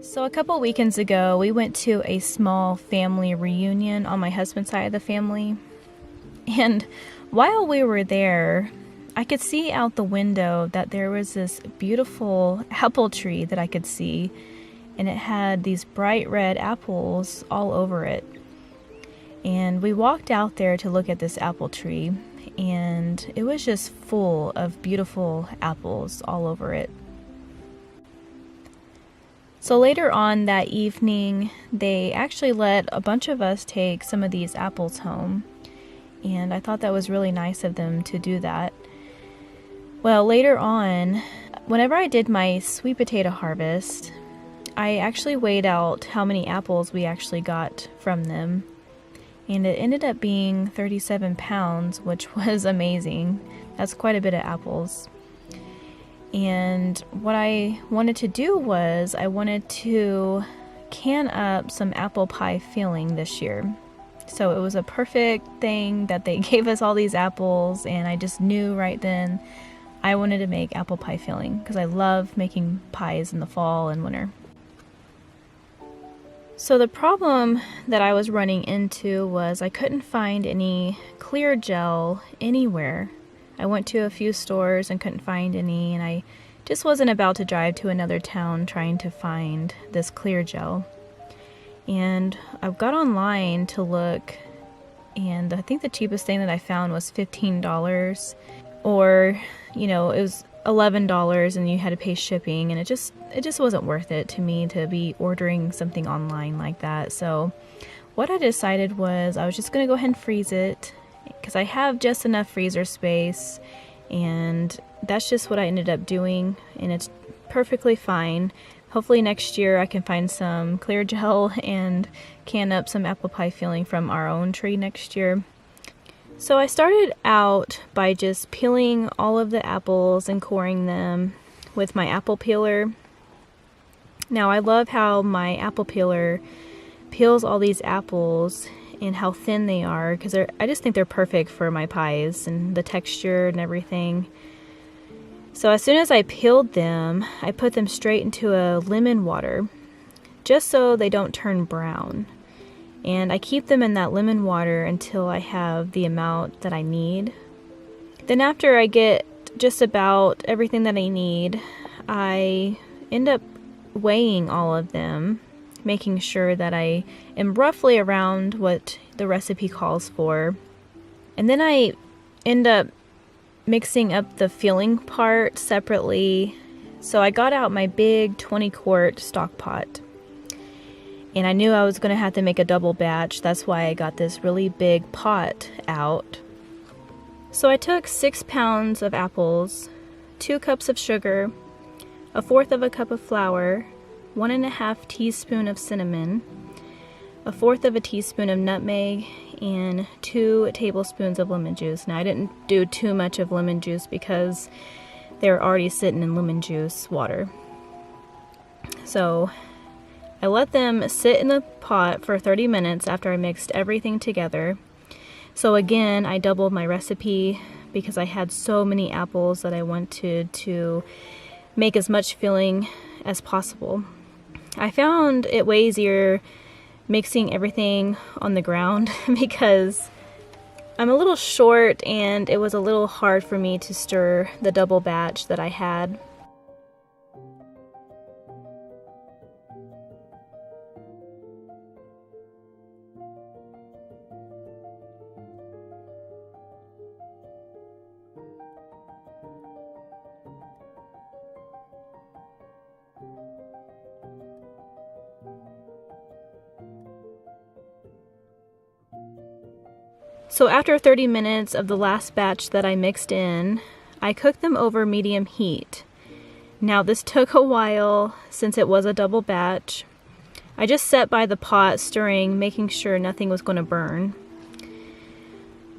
So a couple weekends ago, we went to a small family reunion on my husband's side of the family. And while we were there, I could see out the window that there was this beautiful apple tree that I could see, and it had these bright red apples all over it. And we walked out there to look at this apple tree, and it was just full of beautiful apples all over it. So later on that evening, they actually let a bunch of us take some of these apples home, and I thought that was really nice of them to do that. Well, later on, whenever I did my sweet potato harvest, I actually weighed out how many apples we actually got from them, and it ended up being 37 pounds, which was amazing. That's quite a bit of apples. And what I wanted to do was I wanted to can up some apple pie filling this year. So it was a perfect thing that they gave us all these apples, and I just knew right then I wanted to make apple pie filling because I love making pies in the fall and winter. So the problem that I was running into was I couldn't find any clear gel anywhere. I went to a few stores and couldn't find any, and I just wasn't about to drive to another town trying to find this clear gel. And I got online to look, and I think the cheapest thing that I found was $15, or, it was $11 and you had to pay shipping, and it just wasn't worth it to me to be ordering something online like that. So what I decided was I was just going to go ahead and freeze it, because I have just enough freezer space, and that's just what I ended up doing, and it's perfectly fine. Hopefully next year I can find some clear gel and can up some apple pie filling from our own tree next year. So I started out by just peeling all of the apples and coring them with my apple peeler. Now I love how my apple peeler peels all these apples and how thin they are, because I just think they're perfect for my pies and the texture and everything. So as soon as I peeled them, I put them straight into a lemon water, just so they don't turn brown. And I keep them in that lemon water until I have the amount that I need. Then after I get just about everything that I need, I end up weighing all of them, making sure that I am roughly around what the recipe calls for. And then I end up mixing up the filling part separately. So I got out my big 20-quart stock pot, and I knew I was going to have to make a double batch. That's why I got this really big pot out. So I took 6 pounds of apples, 2 cups of sugar, 1/4 of a cup of flour, 1.5 teaspoons of cinnamon, 1/4 of a teaspoon of nutmeg, and 2 tablespoons of lemon juice. Now I didn't do too much of lemon juice because they're already sitting in lemon juice water. So I let them sit in the pot for 30 minutes after I mixed everything together. So again, I doubled my recipe because I had so many apples that I wanted to make as much filling as possible. I found it way easier mixing everything on the ground because I'm a little short and it was a little hard for me to stir the double batch that I had. So after 30 minutes of the last batch that I mixed in, I cooked them over medium heat. Now this took a while since it was a double batch. I just sat by the pot stirring, making sure nothing was going to burn.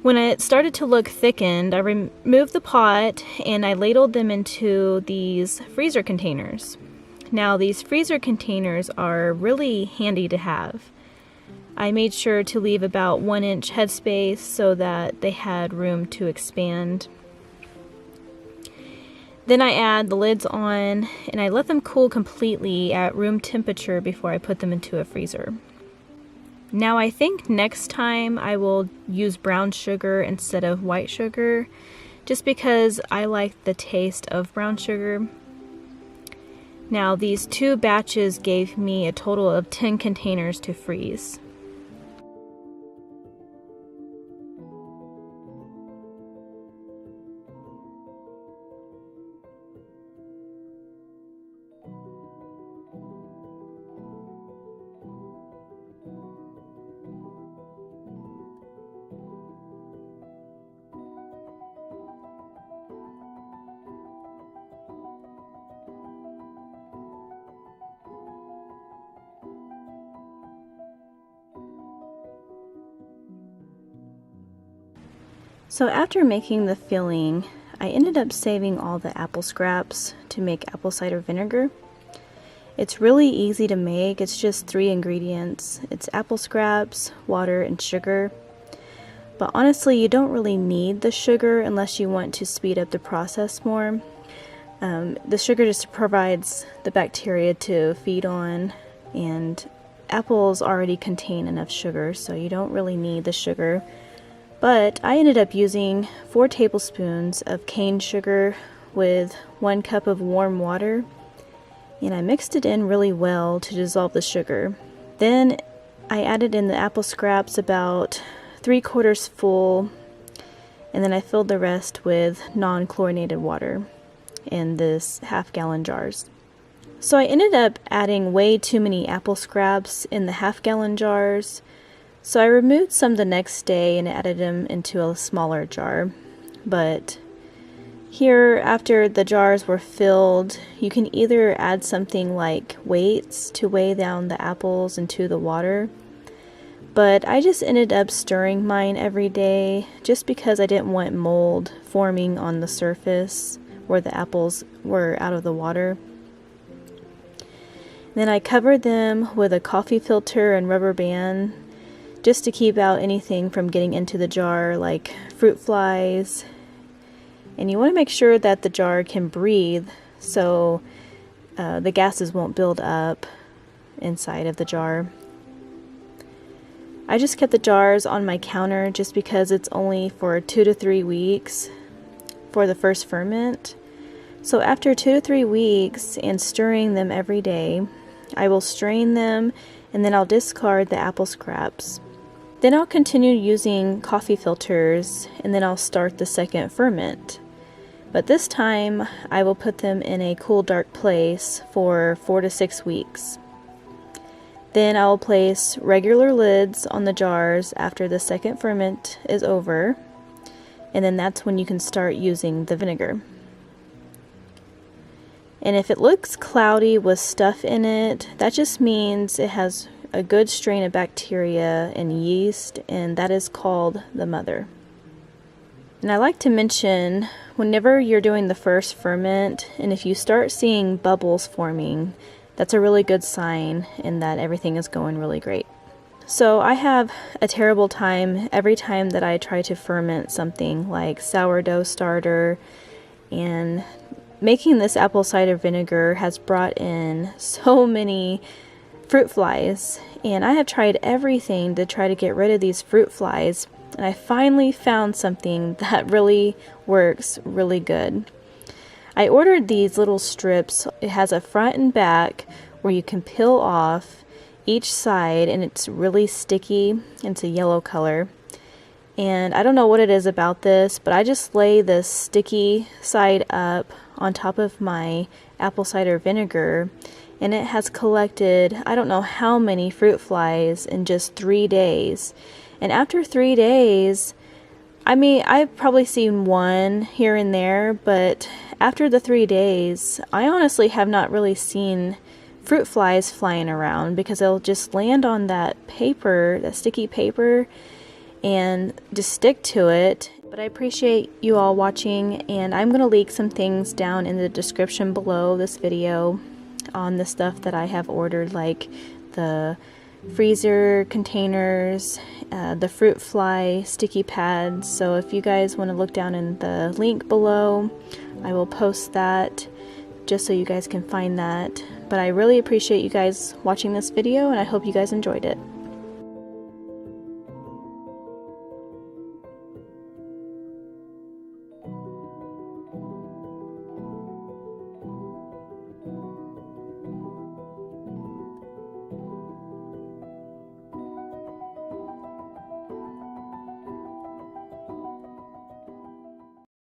When it started to look thickened, I removed the pot and I ladled them into these freezer containers. Now these freezer containers are really handy to have. I made sure to leave about 1-inch headspace so that they had room to expand. Then I add the lids on and I let them cool completely at room temperature before I put them into a freezer. Now I think next time I will use brown sugar instead of white sugar, just because I like the taste of brown sugar. Now these 2 batches gave me a total of 10 containers to freeze. So after making the filling, I ended up saving all the apple scraps to make apple cider vinegar. It's really easy to make. It's just 3 ingredients. It's apple scraps, water, and sugar. But honestly, you don't really need the sugar unless you want to speed up the process more. The sugar just provides the bacteria to feed on, and apples already contain enough sugar, so you don't really need the sugar. But I ended up using 4 tablespoons of cane sugar with 1 cup of warm water, and I mixed it in really well to dissolve the sugar. Then I added in the apple scraps about 3/4 full, and then I filled the rest with non-chlorinated water in this half-gallon jars. So I ended up adding way too many apple scraps in the half-gallon jars. So I removed some the next day and added them into a smaller jar. But here, after the jars were filled, you can either add something like weights to weigh down the apples into the water. But I just ended up stirring mine every day just because I didn't want mold forming on the surface where the apples were out of the water. Then I covered them with a coffee filter and rubber band, just to keep out anything from getting into the jar, like fruit flies. And you want to make sure that the jar can breathe so the gases won't build up inside of the jar. I just kept the jars on my counter just because it's only for 2 to 3 weeks for the first ferment. So after 2 to 3 weeks and stirring them every day, I will strain them and then I'll discard the apple scraps. Then I'll continue using coffee filters and then I'll start the second ferment. But this time I will put them in a cool, dark place for 4 to 6 weeks. Then I will place regular lids on the jars after the second ferment is over, and then that's when you can start using the vinegar. And if it looks cloudy with stuff in it, that just means it has a good strain of bacteria and yeast, and that is called the mother. And I like to mention, whenever you're doing the first ferment, and if you start seeing bubbles forming, that's a really good sign in that everything is going really great. So I have a terrible time every time that I try to ferment something like sourdough starter, and making this apple cider vinegar has brought in so many fruit flies, and I have tried everything to try to get rid of these fruit flies, and I finally found something that really works really good. I ordered these little strips. It has a front and back where you can peel off each side, and it's really sticky. It's a yellow color, and I don't know what it is about this, but I just lay this sticky side up on top of my apple cider vinegar, and it has collected I don't know how many fruit flies in just 3 days. And after 3 days, I mean, I've probably seen one here and there, but after the 3 days, I honestly have not really seen fruit flies flying around, because they'll just land on that paper, that sticky paper, and just stick to it. But I appreciate you all watching, and I'm going to link some things down in the description below this video on the stuff that I have ordered, like the freezer containers, the fruit fly sticky pads. So if you guys want to look down in the link below, I will post that just so you guys can find that. But I really appreciate you guys watching this video, and I hope you guys enjoyed it.